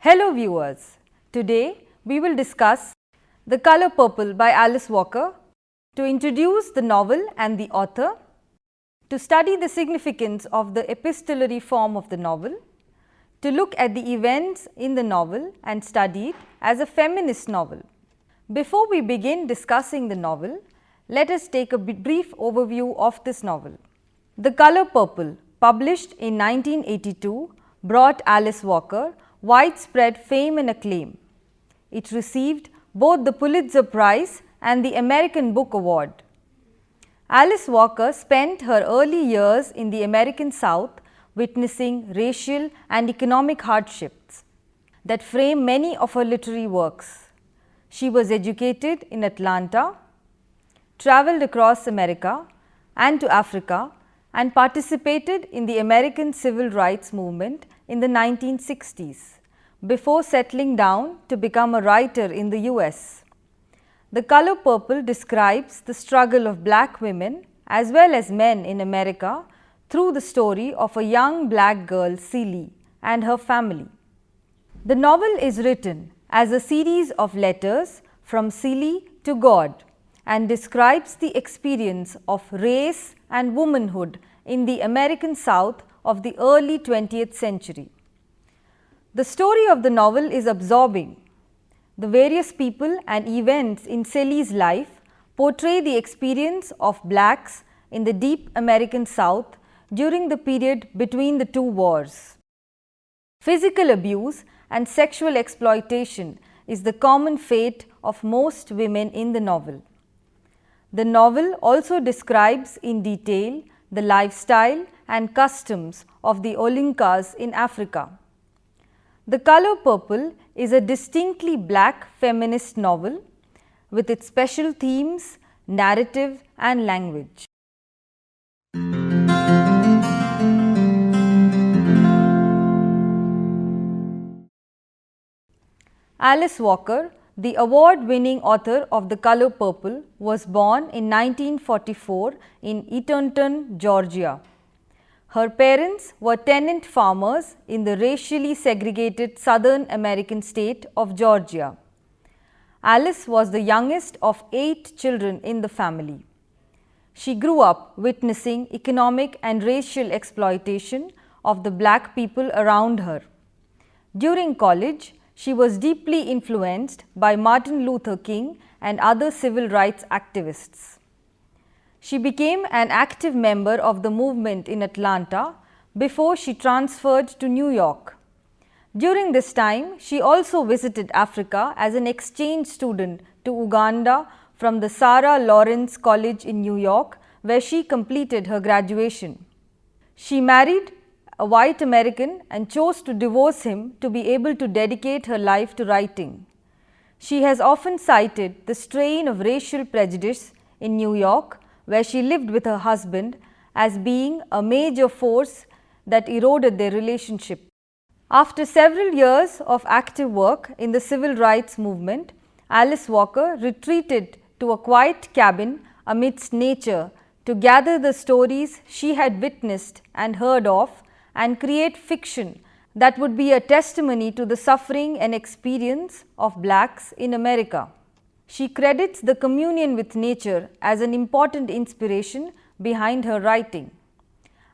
Hello viewers, today we will discuss The Color Purple by Alice Walker. To introduce the novel and the author, to study the significance of the epistolary form of the novel, to look at the events in the novel and study it as a feminist novel. Before we begin discussing the novel, let us take a brief overview of this novel. The Color Purple, published in 1982, brought Alice Walker widespread fame and acclaim. It received both the Pulitzer Prize and the American Book Award. Alice Walker spent her early years in the American South witnessing racial and economic hardships that frame many of her literary works. She was educated in Atlanta, traveled across America and to Africa, and participated in the American Civil Rights Movement in the 1960s, before settling down to become a writer in the US. The Color Purple describes the struggle of black women as well as men in America through the story of a young black girl, Celie, and her family. The novel is written as a series of letters from Celie to God and describes the experience of race and womanhood in the American South of the early 20th century. The story of the novel is absorbing. The various people and events in Celie's life portray the experience of blacks in the deep American South during the period between the two wars. Physical abuse and sexual exploitation is the common fate of most women in the novel. The novel also describes in detail the lifestyle and customs of the Olinkas in Africa. The Color Purple is a distinctly black feminist novel with its special themes, narrative and language. Alice Walker, the award-winning author of The Color Purple, was born in 1944 in Eatonton, Georgia. Her parents were tenant farmers in the racially segregated Southern American state of Georgia. Alice was the youngest of 8 children in the family. She grew up witnessing economic and racial exploitation of the black people around her. During college, she was deeply influenced by Martin Luther King and other civil rights activists. She became an active member of the movement in Atlanta before she transferred to New York. During this time, she also visited Africa as an exchange student to Uganda from the Sarah Lawrence College in New York, where she completed her graduation. She married a white American and chose to divorce him to be able to dedicate her life to writing. She has often cited the strain of racial prejudice in New York, where she lived with her husband, as being a major force that eroded their relationship. After several years of active work in the civil rights movement, Alice Walker retreated to a quiet cabin amidst nature to gather the stories she had witnessed and heard of and create fiction that would be a testimony to the suffering and experience of blacks in America. She credits the communion with nature as an important inspiration behind her writing.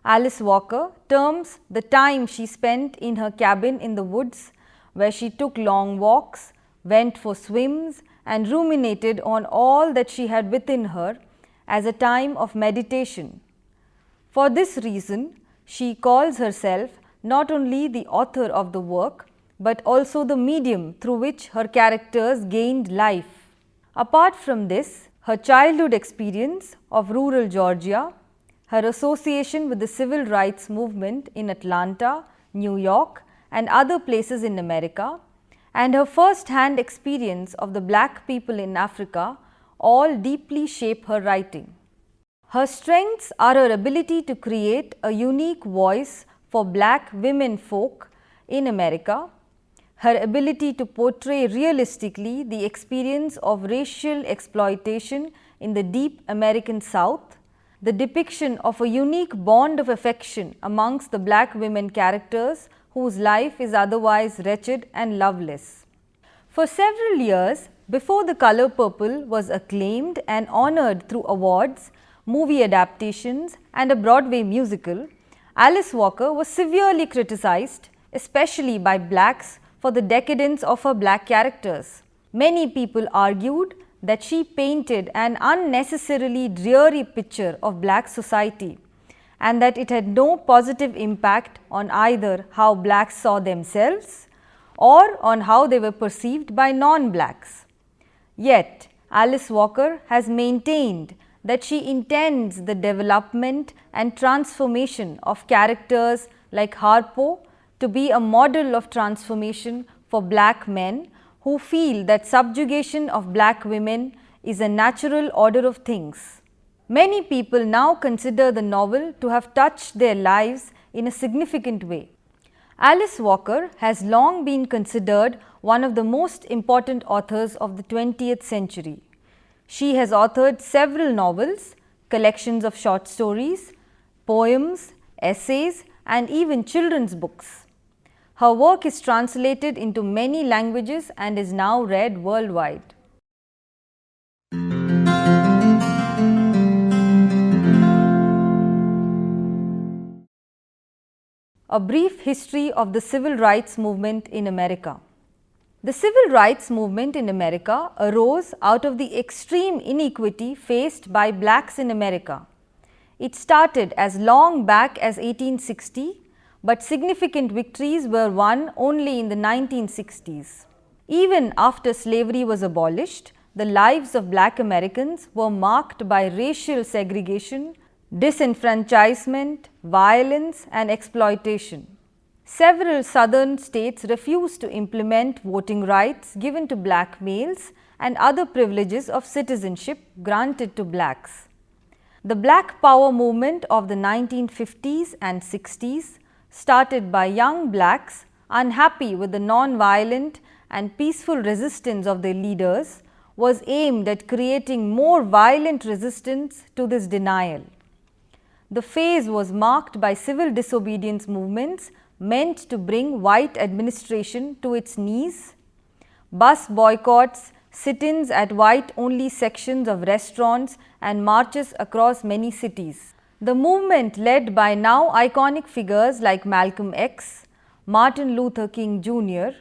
Alice Walker terms the time she spent in her cabin in the woods, where she took long walks, went for swims and ruminated on all that she had within her, as a time of meditation. For this reason, she calls herself not only the author of the work, but also the medium through which her characters gained life. Apart from this, her childhood experience of rural Georgia, her association with the civil rights movement in Atlanta, New York and other places in America, and her first-hand experience of the black people in Africa all deeply shape her writing. Her strengths are her ability to create a unique voice for black women folk in America, her ability to portray realistically the experience of racial exploitation in the deep American South, the depiction of a unique bond of affection amongst the black women characters whose life is otherwise wretched and loveless. For several years, before The Color Purple was acclaimed and honored through awards, movie adaptations, and a Broadway musical, Alice Walker was severely criticized, especially by blacks, for the decadence of her black characters. Many people argued that she painted an unnecessarily dreary picture of black society and that it had no positive impact on either how blacks saw themselves or on how they were perceived by non-blacks. Yet, Alice Walker has maintained that she intends the development and transformation of characters like Harpo to be a model of transformation for black men who feel that subjugation of black women is a natural order of things. Many people now consider the novel to have touched their lives in a significant way. Alice Walker has long been considered one of the most important authors of the 20th century. She has authored several novels, collections of short stories, poems, essays, and even children's books. Her work is translated into many languages and is now read worldwide. A brief history of the civil rights movement in America. The civil rights movement in America arose out of the extreme inequity faced by blacks in America. It started as long back as 1860, but significant victories were won only in the 1960s. Even after slavery was abolished, the lives of black Americans were marked by racial segregation, disenfranchisement, violence, and exploitation. Several southern states refused to implement voting rights given to black males and other privileges of citizenship granted to blacks. The Black Power movement of the 1950s and 60s, started by young blacks unhappy with the non-violent and peaceful resistance of their leaders, was aimed at creating more violent resistance to this denial. The phase was marked by civil disobedience movements meant to bring white administration to its knees, bus boycotts, sit-ins at white-only sections of restaurants, and marches across many cities. The movement, led by now iconic figures like Malcolm X, Martin Luther King Jr.,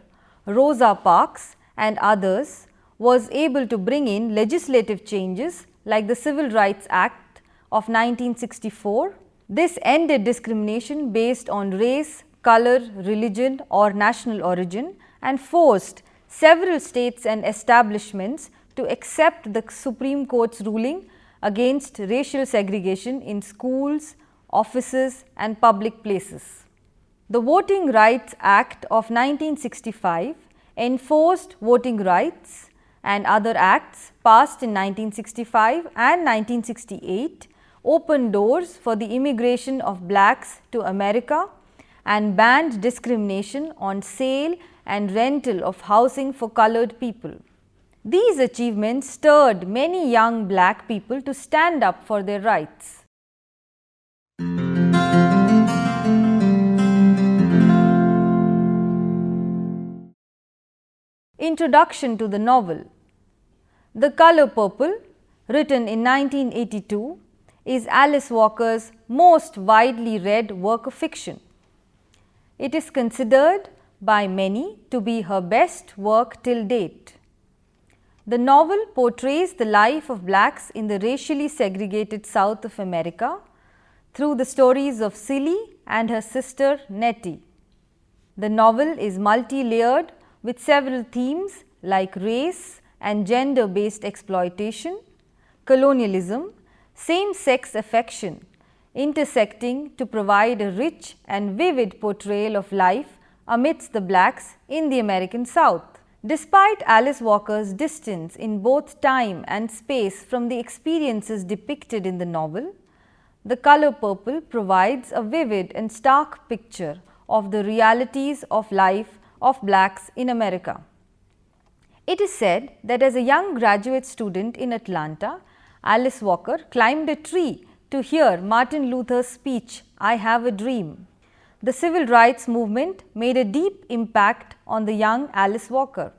Rosa Parks, and others, was able to bring in legislative changes like the Civil Rights Act of 1964. This ended discrimination based on race, color, religion, or national origin and forced several states and establishments to accept the Supreme Court's ruling against racial segregation in schools, offices, and public places. The Voting Rights Act of 1965 enforced voting rights, and other acts passed in 1965 and 1968 opened doors for the immigration of blacks to America and banned discrimination on sale and rental of housing for colored people. These achievements stirred many young black people to stand up for their rights. Introduction to the novel. The Color Purple, written in 1982, is Alice Walker's most widely read work of fiction. It is considered by many to be her best work till date. The novel portrays the life of blacks in the racially segregated South of America through the stories of Cilly and her sister Nettie. The novel is multi-layered with several themes like race and gender-based exploitation, colonialism, same-sex affection, intersecting to provide a rich and vivid portrayal of life amidst the blacks in the American South. Despite Alice Walker's distance in both time and space from the experiences depicted in the novel, The Color Purple provides a vivid and stark picture of the realities of life of blacks in America. It is said that as a young graduate student in Atlanta, Alice Walker climbed a tree to hear Martin Luther's speech, "I Have a Dream." The civil rights movement made a deep impact on the young Alice Walker.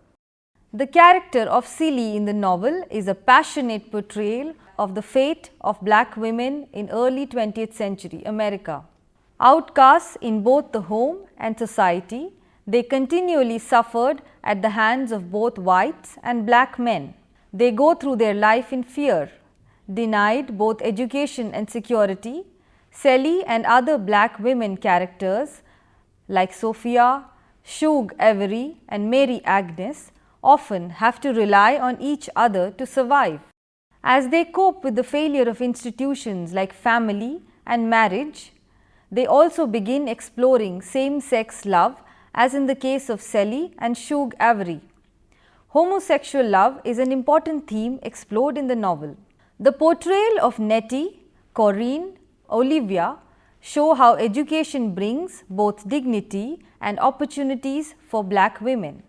The character of Celie in the novel is a passionate portrayal of the fate of black women in early 20th century America. Outcasts in both the home and society, they continually suffered at the hands of both whites and black men. They go through their life in fear, denied both education and security. Celie and other black women characters like Sophia, Shug Avery and Mary Agnes often have to rely on each other to survive. As they cope with the failure of institutions like family and marriage, they also begin exploring same-sex love, as in the case of Celie and Shug Avery. Homosexual love is an important theme explored in the novel. The portrayal of Nettie, Corinne, Olivia show how education brings both dignity and opportunities for black women.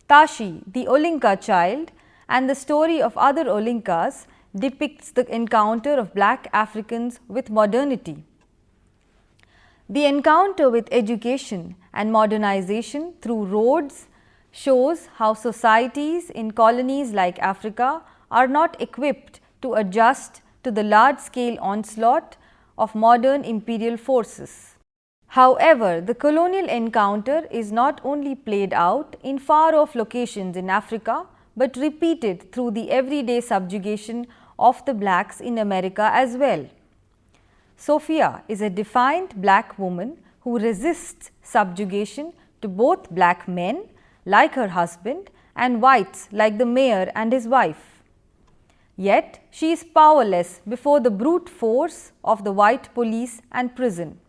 Tashi, the Olinka child, and the story of other Olinkas depicts the encounter of black Africans with modernity. The encounter with education and modernization through roads shows how societies in colonies like Africa are not equipped to adjust to the large-scale onslaught of modern imperial forces. However, the colonial encounter is not only played out in far-off locations in Africa, but repeated through the everyday subjugation of the blacks in America as well. Sophia is a defiant black woman who resists subjugation to both black men, like her husband, and whites like the mayor and his wife. Yet, she is powerless before the brute force of the white police and prison.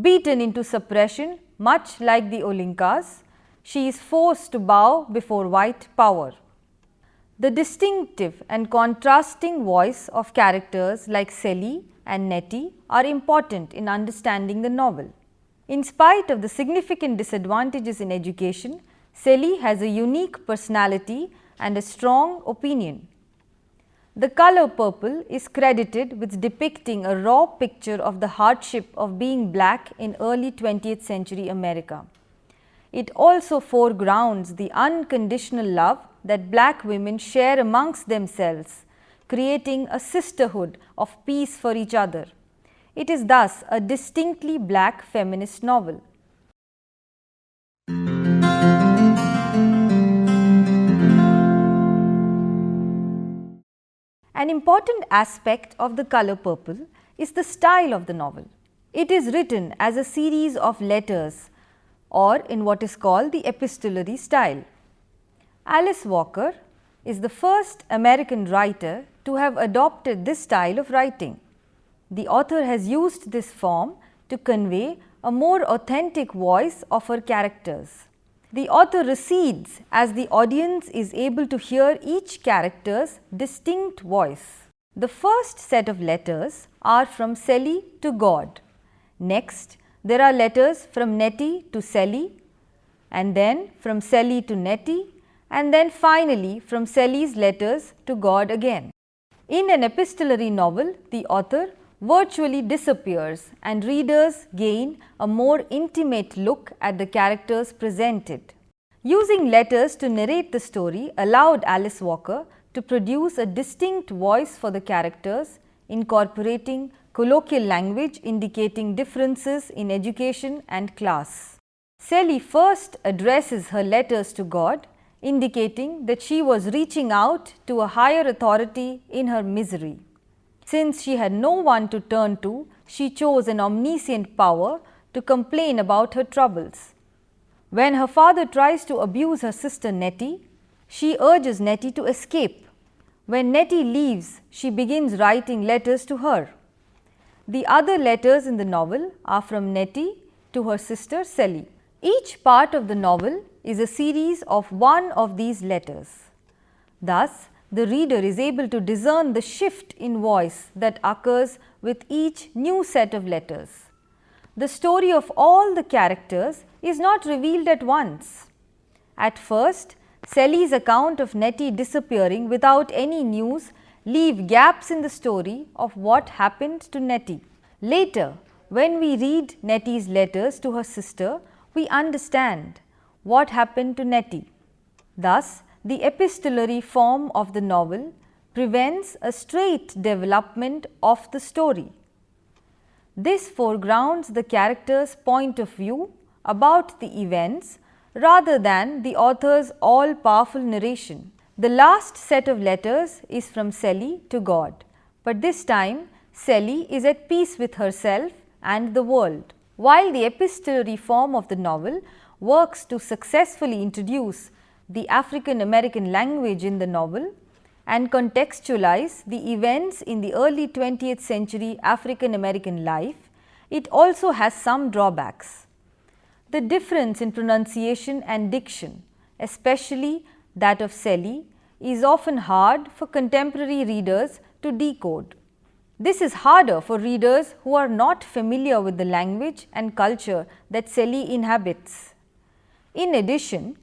Beaten into suppression, much like the Olinkas, she is forced to bow before white power. The distinctive and contrasting voice of characters like Celie and Nettie are important in understanding the novel. In spite of the significant disadvantages in education, Celie has a unique personality and a strong opinion. The color purple is credited with depicting a raw picture of the hardship of being black in early 20th century America. It also foregrounds the unconditional love that black women share amongst themselves, creating a sisterhood of peace for each other. It is thus a distinctly black feminist novel. An important aspect of The Color Purple is the style of the novel. It is written as a series of letters or in what is called the epistolary style. Alice Walker is the first American writer to have adopted this style of writing. The author has used this form to convey a more authentic voice of her characters. The author recedes as the audience is able to hear each character's distinct voice. The first set of letters are from Celie to God. Next, there are letters from Nettie to Celie, and then from Celie to Nettie, and then finally from Celie's letters to God again. In an epistolary novel, the author virtually disappears and readers gain a more intimate look at the characters presented. Using letters to narrate the story allowed Alice Walker to produce a distinct voice for the characters, incorporating colloquial language indicating differences in education and class. Celie first addresses her letters to God, indicating that she was reaching out to a higher authority in her misery. Since she had no one to turn to, she chose an omniscient power to complain about her troubles. When her father tries to abuse her sister Nettie, she urges Nettie to escape. When Nettie leaves, she begins writing letters to her. The other letters in the novel are from Nettie to her sister Celie. Each part of the novel is a series of one of these letters. Thus, the reader is able to discern the shift in voice that occurs with each new set of letters. The story of all the characters is not revealed at once. At first, Celie's account of Nettie disappearing without any news leave gaps in the story of what happened to Nettie. Later, When we read Nettie's letters to her sister, we understand what happened to Nettie. Thus, the epistolary form of the novel prevents a straight development of the story. This foregrounds the character's point of view about the events rather than the author's all-powerful narration. The last set of letters is from Sally to God, but this time Sally is at peace with herself and the world. While the epistolary form of the novel works to successfully introduce the African American language in the novel and contextualize the events in the early 20th century African American life, it also has some drawbacks. The difference in pronunciation and diction, especially that of Sally, is often hard for contemporary readers to decode. This is harder for readers who are not familiar with the language and culture that Sally inhabits. In addition,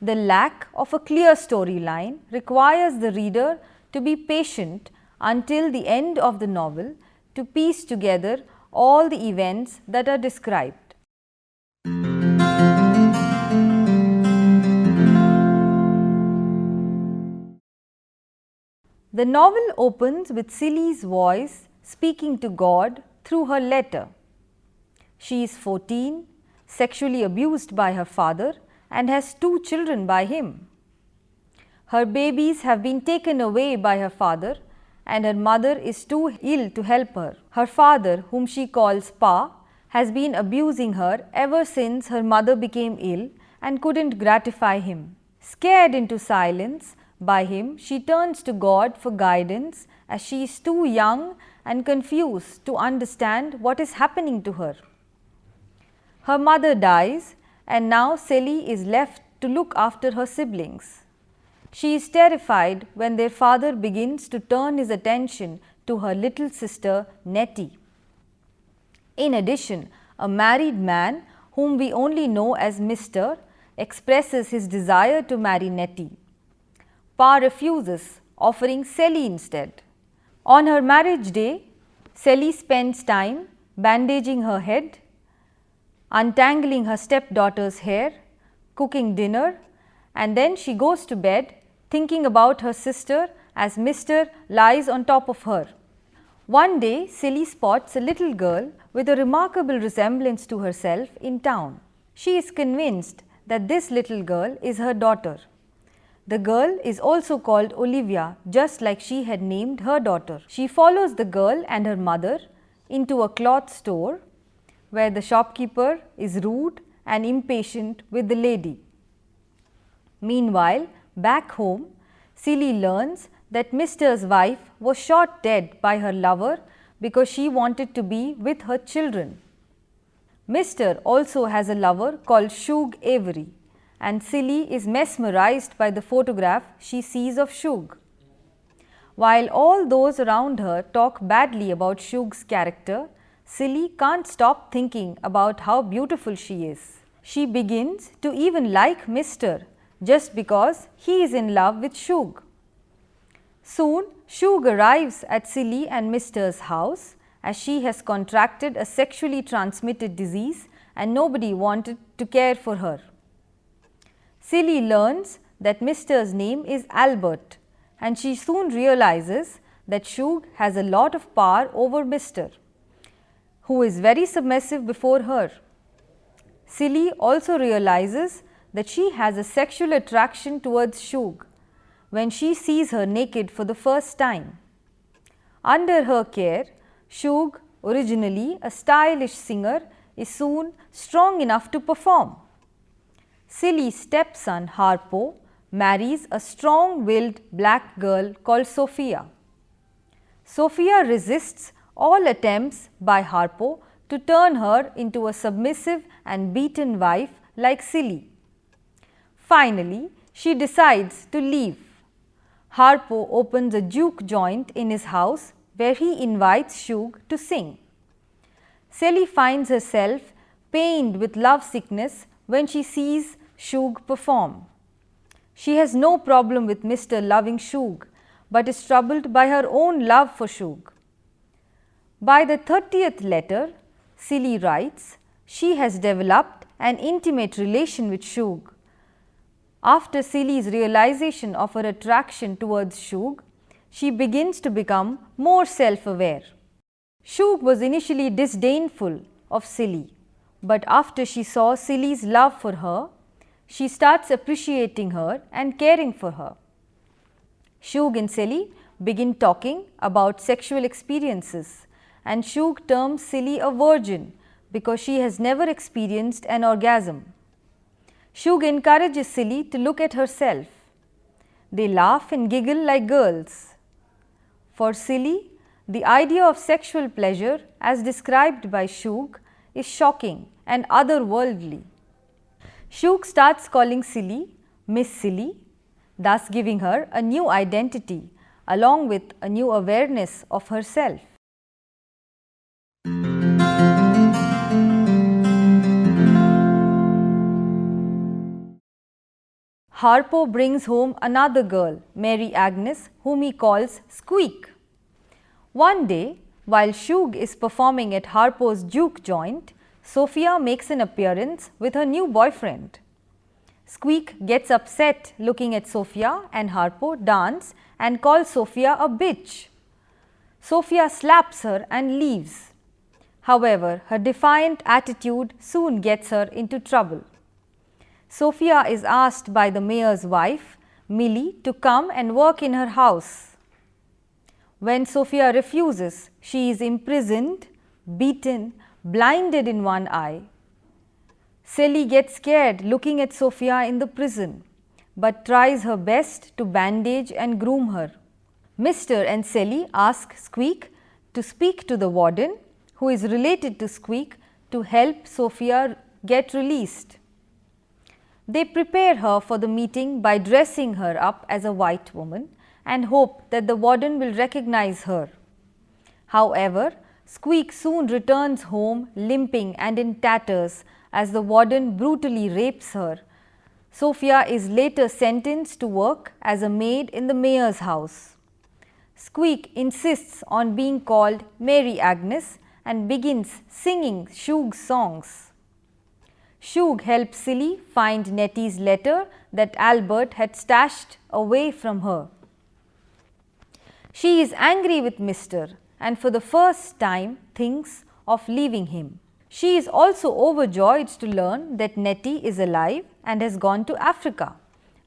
the lack of a clear storyline requires the reader to be patient until the end of the novel to piece together all the events that are described. The novel opens with Sally's voice speaking to God through her letter. She is 14, sexually abused by her father, and has 2 children by him. Her babies have been taken away by her father, and her mother is too ill to help her. Her father, whom she calls Pa, has been abusing her ever since her mother became ill and couldn't gratify him. Scared into silence by him, she turns to God for guidance as she is too young and confused to understand what is happening to her. Her mother dies, and now Sally is left to look after her siblings. She is terrified when their father begins to turn his attention to her little sister Nettie. In addition, a married man, whom we only know as Mr., expresses his desire to marry Nettie. Pa refuses, offering Sally instead. On her marriage day, Sally spends time bandaging her head, untangling her stepdaughter's hair, cooking dinner, and then she goes to bed thinking about her sister as Mr. lies on top of her. One day, Sally spots a little girl with a remarkable resemblance to herself in town. She is convinced that this little girl is her daughter. The girl is also called Olivia, just like she had named her daughter. She follows the girl and her mother into a cloth store, where the shopkeeper is rude and impatient with the lady. Meanwhile, back home, Sally learns that Mr.'s wife was shot dead by her lover because she wanted to be with her children. Mr. also has a lover called Shug Avery, and Sally is mesmerized by the photograph she sees of Shug. While all those around her talk badly about Shug's character, Sally can't stop thinking about how beautiful she is. She begins to even like Mr. just because he is in love with Shug. Soon, Shug arrives at Sally and Mr.'s house as she has contracted a sexually transmitted disease and nobody wanted to care for her. Sally learns that Mr.'s name is Albert, and she soon realizes that Shug has a lot of power over Mr., who is very submissive before her. Sally also realizes that she has a sexual attraction towards Shug when she sees her naked for the first time. Under her care, Shug, originally a stylish singer, is soon strong enough to perform. Sally's stepson Harpo marries a strong-willed black girl called Sophia. Sophia resists all attempts by Harpo to turn her into a submissive and beaten wife like Sally. Finally, she decides to leave. Harpo opens a juke joint in his house where he invites Shug to sing. Sally finds herself pained with lovesickness when she sees Shug perform. She has no problem with Mr. loving Shug, but is troubled by her own love for Shug. By the 30th letter, Silly writes, she has developed an intimate relation with Shug. After Silly's realization of her attraction towards Shug, she begins to become more self-aware. Shug was initially disdainful of Silly, but after she saw Silly's love for her, she starts appreciating her and caring for her. Shug and Silly begin talking about sexual experiences, and Shug terms Silly a virgin because she has never experienced an orgasm. Shug encourages Silly to look at herself. They laugh and giggle like girls. For Silly, the idea of sexual pleasure as described by Shug is shocking and otherworldly. Shug starts calling Silly Miss Silly, thus giving her a new identity along with a new awareness of herself. Harpo brings home another girl, Mary Agnes, whom he calls Squeak. One day, while Shug is performing at Harpo's juke joint, Sophia makes an appearance with her new boyfriend. Squeak gets upset looking at Sophia and Harpo dance and calls Sophia a bitch. Sophia slaps her and leaves. However, her defiant attitude soon gets her into trouble. Sophia is asked by the mayor's wife, Millie, to come and work in her house. When Sophia refuses, she is imprisoned, beaten, blinded in one eye. Sally gets scared looking at Sophia in the prison, but tries her best to bandage and groom her. Mr. and Sally ask Squeak to speak to the warden, who is related to Squeak, to help Sophia get released. They prepare her for the meeting by dressing her up as a white woman and hope that the warden will recognize her. However, Squeak soon returns home limping and in tatters as the warden brutally rapes her. Sophia is later sentenced to work as a maid in the mayor's house. Squeak insists on being called Mary Agnes and begins singing Shug's songs. Shug helps Silly find Nettie's letter that Albert had stashed away from her. She is angry with Mr. and for the first time thinks of leaving him. She is also overjoyed to learn that Nettie is alive and has gone to Africa,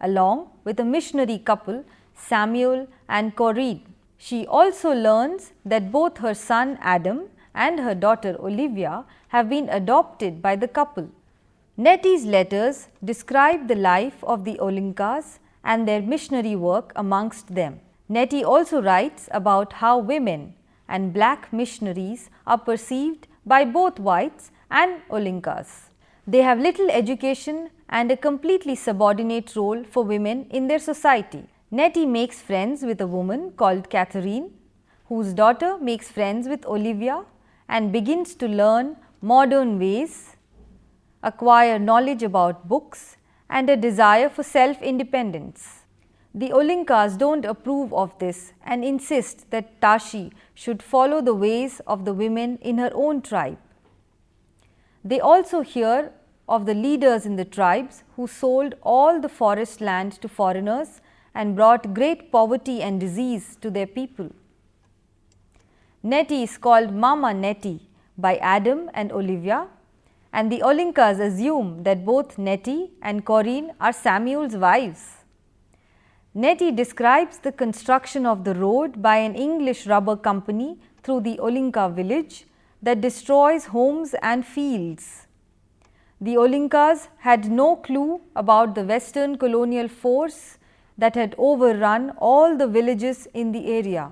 along with a missionary couple, Samuel and Corinne. She also learns that both her son Adam and her daughter Olivia have been adopted by the couple. Nettie's letters describe the life of the Olinkas and their missionary work amongst them. Nettie also writes about how women and black missionaries are perceived by both whites and Olinkas. They have little education and a completely subordinate role for women in their society. Nettie makes friends with a woman called Catherine, whose daughter makes friends with Olivia and begins to learn modern ways, acquire knowledge about books and a desire for self-independence. The Olinkas don't approve of this and insist that Tashi should follow the ways of the women in her own tribe. They also hear of the leaders in the tribes who sold all the forest land to foreigners and brought great poverty and disease to their people. Nettie is called Mama Nettie by Adam and Olivia, and the Olinkas assume that both Nettie and Corinne are Samuel's wives. Nettie describes the construction of the road by an English rubber company through the Olinka village that destroys homes and fields. The Olinkas had no clue about the Western colonial force that had overrun all the villages in the area.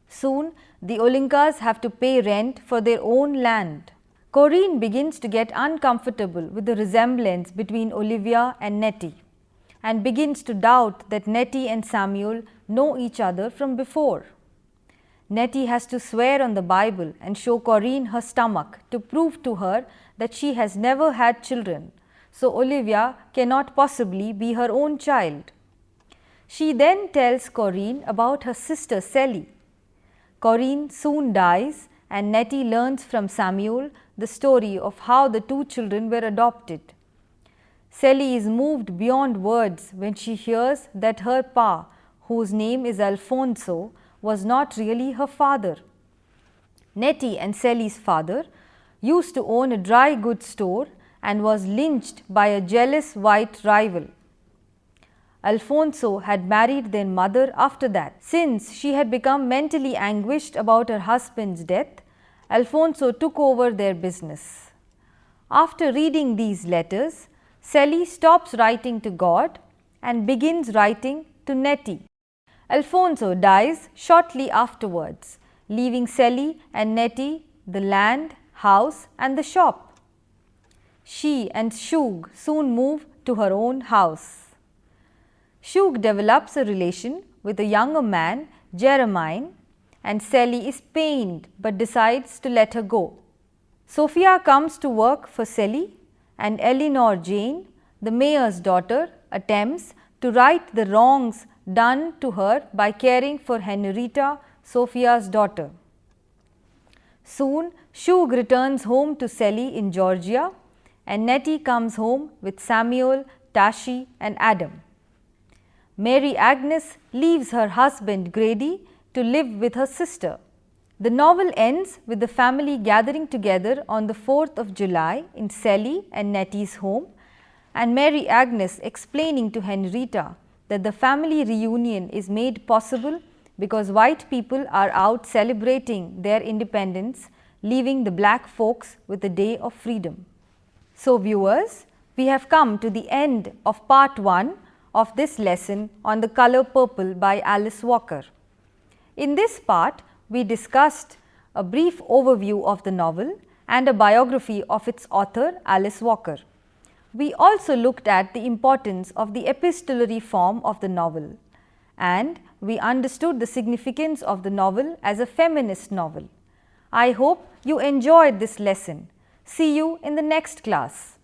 Soon, the Olinkas have to pay rent for their own land. Corinne begins to get uncomfortable with the resemblance between Olivia and Nettie and begins to doubt that Nettie and Samuel know each other from before. Nettie has to swear on the Bible and show Corinne her stomach to prove to her that she has never had children, so Olivia cannot possibly be her own child. She then tells Corinne about her sister Sally. Corinne soon dies and Nettie learns from Samuel the story of how the two children were adopted. Sally is moved beyond words when she hears that her pa, whose name is Alfonso, was not really her father. Nettie and Sally's father used to own a dry goods store and was lynched by a jealous white rival. Alfonso had married their mother after that. Since she had become mentally anguished about her husband's death, Alfonso took over their business. After reading these letters, Sally stops writing to God and begins writing to Nettie. Alfonso dies shortly afterwards, leaving Sally and Nettie the land, house and the shop. She and Shug soon move to her own house. Shug develops a relation with a younger man, Jeremiah, and Sally is pained but decides to let her go. Sophia comes to work for Sally, and Eleanor Jane, the mayor's daughter, attempts to right the wrongs done to her by caring for Henrietta, Sophia's daughter. Soon, Shug returns home to Sally in Georgia, and Nettie comes home with Samuel, Tashi, and Adam. Mary Agnes leaves her husband Grady to live with her sister. The novel ends with the family gathering together on the 4th of July in Sally and Nettie's home, and Mary Agnes explaining to Henrietta that the family reunion is made possible because white people are out celebrating their independence, leaving the black folks with a day of freedom. So viewers, we have come to the end of part 1 of this lesson on The Color Purple by Alice Walker. In this part, we discussed a brief overview of the novel and a biography of its author Alice Walker. We also looked at the importance of the epistolary form of the novel, and we understood the significance of the novel as a feminist novel. I hope you enjoyed this lesson. See you in the next class.